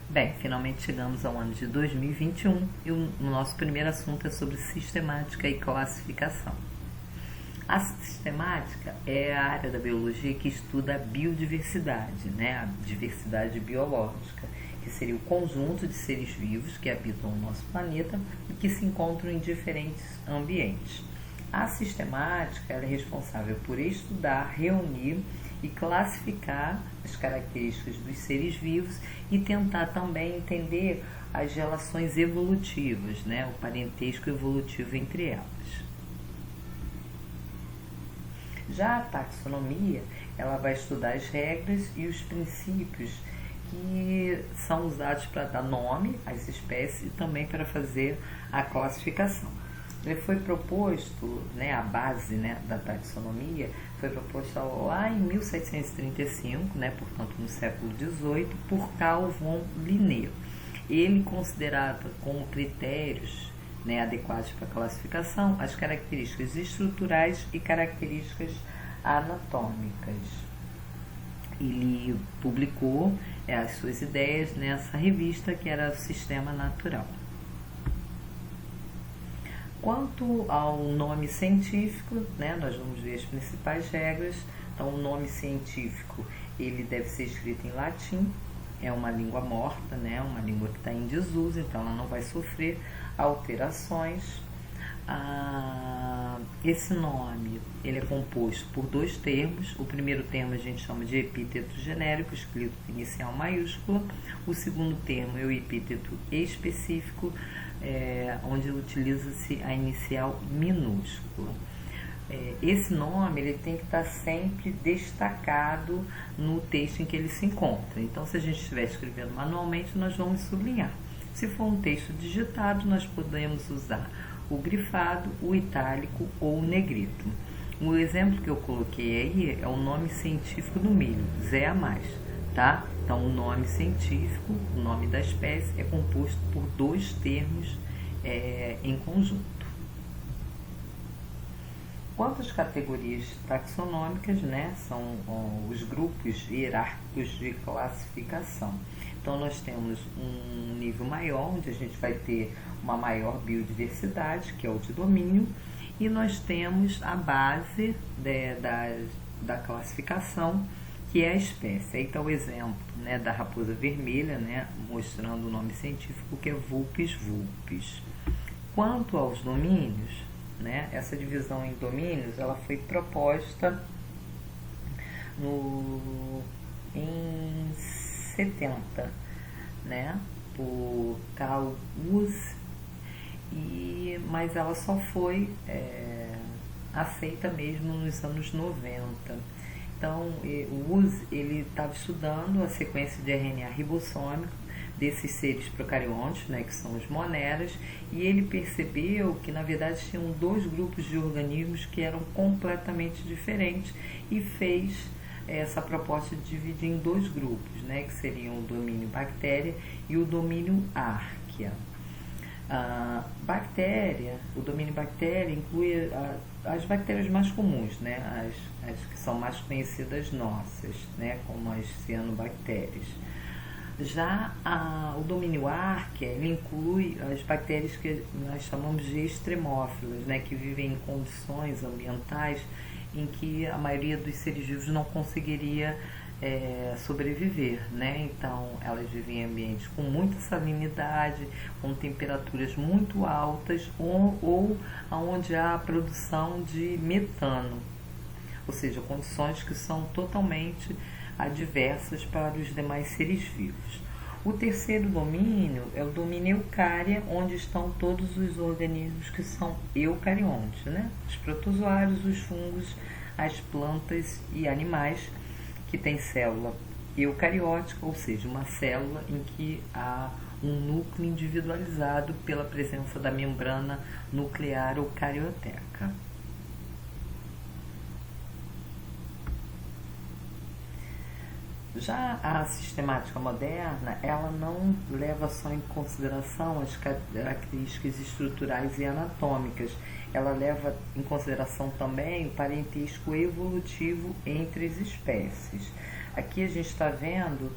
Bem, finalmente chegamos ao ano de 2021 e o nosso primeiro assunto é sobre sistemática e classificação. A sistemática é a área da biologia que estuda a biodiversidade, a diversidade biológica, que seria o conjunto de seres vivos que habitam o nosso planeta e que se encontram em diferentes ambientes. A sistemática ela é responsável por estudar, reunir e classificar as características dos seres vivos e tentar também entender as relações evolutivas, o parentesco evolutivo entre elas. Já a taxonomia, ela vai estudar as regras e os princípios que são usados para dar nome às espécies e também para fazer a classificação. Ele foi proposto, a base da taxonomia foi proposta lá em 1735, portanto no século XVIII, por Carl von Linné. Ele considerava como critérios adequados para a classificação as características estruturais e características anatômicas. Ele publicou as suas ideias nessa revista que era o Sistema Natural. Quanto ao nome científico, nós vamos ver as principais regras. Então, o nome científico ele deve ser escrito em latim, é uma língua morta, uma língua que está em desuso, então ela não vai sofrer alterações. Esse nome ele é composto por dois termos. O primeiro termo a gente chama de epíteto genérico, escrito inicial maiúscula. O segundo termo é o epíteto específico, onde utiliza-se a inicial minúscula. Esse nome ele tem que estar sempre destacado no texto em que ele se encontra. Então, se a gente estiver escrevendo manualmente, nós vamos sublinhar. Se for um texto digitado, nós podemos usar o grifado, o itálico ou o negrito. O exemplo que eu coloquei aí é o nome científico do milho, Zea mais, tá? Então, o nome científico, o nome da espécie, é composto por dois termos em conjunto. Quanto às categorias taxonômicas, são os grupos hierárquicos de classificação. Então, nós temos um nível maior, onde a gente vai ter uma maior biodiversidade, que é o de domínio, e nós temos a base da classificação, que é a espécie. Aí está o exemplo da raposa vermelha, mostrando o nome científico, que é Vulpes vulpes. Quanto aos domínios, essa divisão em domínios ela foi proposta em 70, por Carl Woese, mas ela só foi aceita mesmo nos anos 90. Então, o Woese ele estava estudando a sequência de RNA ribossômico desses seres procariontes, que são os moneras, e ele percebeu que na verdade tinham dois grupos de organismos que eram completamente diferentes e fez essa proposta de dividir em dois grupos, que seriam o domínio bactéria e o domínio arquea. O domínio bactéria inclui as bactérias mais comuns, as que são mais conhecidas nossas, como as cianobactérias. Já o domínio arquea, ele inclui as bactérias que nós chamamos de extremófilas, que vivem em condições ambientais em que a maioria dos seres vivos não conseguiria sobreviver, Então, elas vivem em ambientes com muita salinidade, com temperaturas muito altas ou onde há a produção de metano, ou seja, condições que são totalmente adversas para os demais seres vivos. O terceiro domínio é o domínio eucária, onde estão todos os organismos que são eucariontes, os protozoários, os fungos, as plantas e animais que têm célula eucariótica, ou seja, uma célula em que há um núcleo individualizado pela presença da membrana nuclear eucarioteca. Já a sistemática moderna, ela não leva só em consideração as características estruturais e anatômicas, ela leva em consideração também o parentesco evolutivo entre as espécies. Aqui a gente está vendo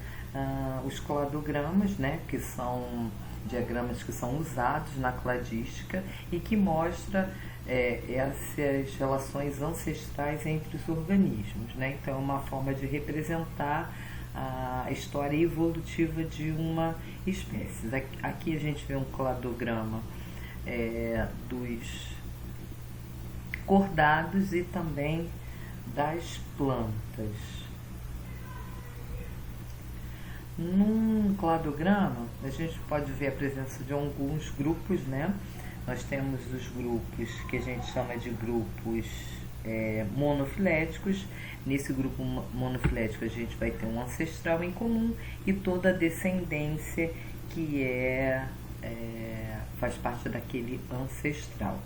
os cladogramas, né, que são diagramas que são usados na cladística e que mostra essas relações ancestrais entre os organismos, né? Então é uma forma de representar a história evolutiva de uma espécie. Aqui a gente vê um cladograma dos cordados e também das plantas. Num cladograma, a gente pode ver a presença de alguns grupos, né? Nós temos os grupos que a gente chama de grupos monofiléticos. Nesse grupo monofilético a gente vai ter um ancestral em comum e toda a descendência que faz parte daquele ancestral.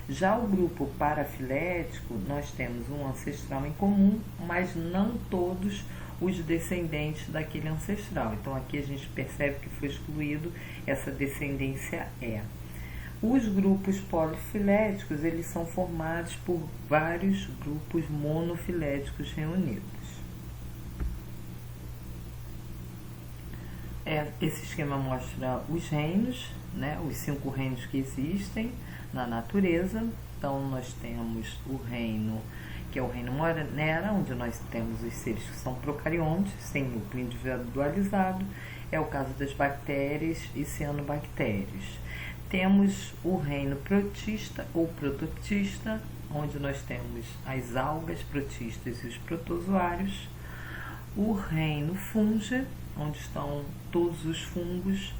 Já o grupo parafilético, nós temos um ancestral em comum, mas não todos os descendentes daquele ancestral. Então aqui a gente percebe que foi excluído essa descendência Os grupos polifiléticos, eles são formados por vários grupos monofiléticos reunidos. Esse esquema mostra os reinos, né, os 5 reinos que existem na natureza. Então nós temos o reino, que é o reino Monera, onde nós temos os seres que são procariontes, sem núcleo individualizado. É o caso das bactérias e cianobactérias. Temos o reino protista ou protoctista, onde nós temos as algas protistas e os protozoários. O reino fungi, onde estão todos os fungos.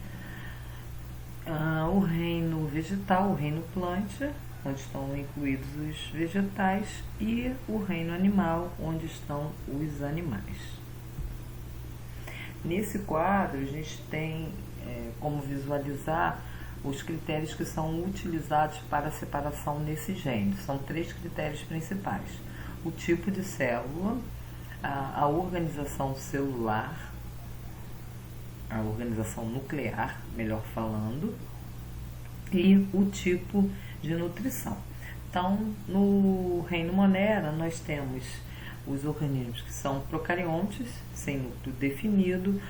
O reino vegetal, o reino plântia, onde estão incluídos os vegetais. E o reino animal, onde estão os animais. Nesse quadro, a gente tem como visualizar os critérios que são utilizados para a separação nesses gêneros. São 3 critérios principais: o tipo de célula, a organização celular, a organização nuclear, melhor falando, e o tipo de nutrição. Então, no reino Monera, nós temos os organismos que são procariontes, sem núcleo definido,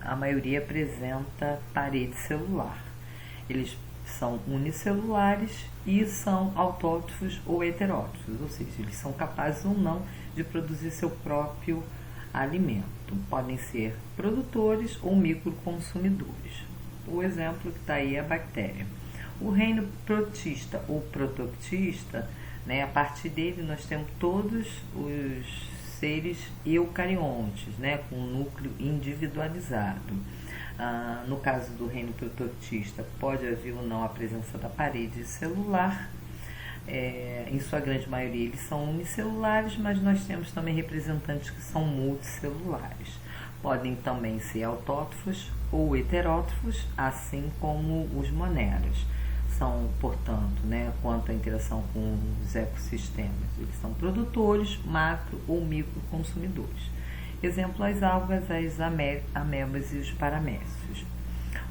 a maioria apresenta parede celular. Eles são unicelulares e são autótrofos ou heterótrofos, ou seja, eles são capazes ou não de produzir seu próprio alimento. Podem ser produtores ou microconsumidores. O exemplo que está aí é a bactéria. O reino protista ou protoctista, né, a partir dele nós temos todos os seres eucariontes, né, com núcleo individualizado. No caso do reino protoctista, pode haver ou não a presença da parede celular. Em sua grande maioria eles são unicelulares, mas nós temos também representantes que são multicelulares. Podem também ser autótrofos ou heterótrofos, assim como os moneras. São, portanto, quanto à interação com os ecossistemas, eles são produtores, macro ou micro consumidores. Exemplo, as algas, as amebas e os paramécios.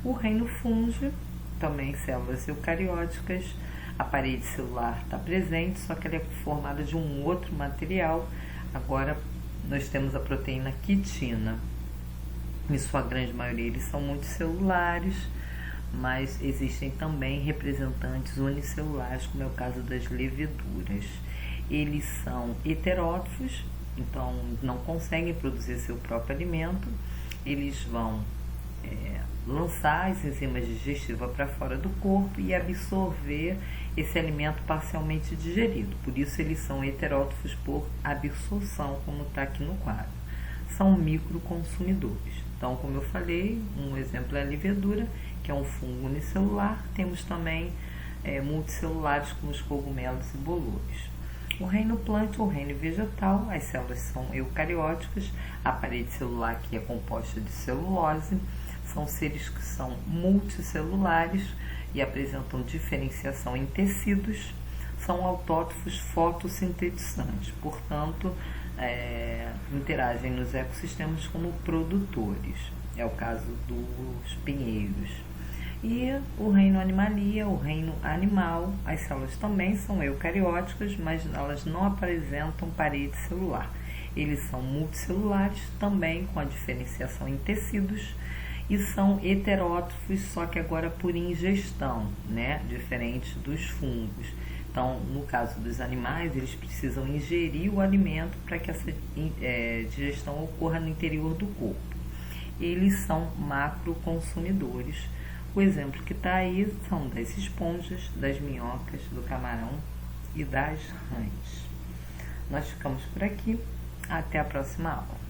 O reino fungi, também células eucarióticas, a parede celular está presente, só que ela é formada de um outro material. Agora nós temos a proteína quitina. Em sua grande maioria eles são multicelulares, mas existem também representantes unicelulares, como é o caso das leveduras. Eles são heterótrofos, então não conseguem produzir seu próprio alimento. Eles vão lançar as enzimas digestivas para fora do corpo e absorver esse alimento parcialmente digerido. Por isso eles são heterótrofos por absorção, como está aqui no quadro. São microconsumidores. Então, como eu falei, um exemplo é a levedura, que é um fungo unicelular. Temos também multicelulares, como os cogumelos e bolores. O reino plântico ou reino vegetal, as células são eucarióticas, a parede celular aqui é composta de celulose. São seres que são multicelulares e apresentam diferenciação em tecidos. São autótrofos fotossintetizantes, portanto, interagem nos ecossistemas como produtores. É o caso dos pinheiros. E o reino animalia, o reino animal, as células também são eucarióticas, mas elas não apresentam parede celular. Eles são multicelulares também, com a diferenciação em tecidos, e são heterótrofos, só que agora por ingestão, né? Diferente dos fungos. Então, no caso dos animais, eles precisam ingerir o alimento para que essa digestão ocorra no interior do corpo. Eles são macroconsumidores. O exemplo que está aí são das esponjas, das minhocas, do camarão e das rãs. Nós ficamos por aqui. Até a próxima aula.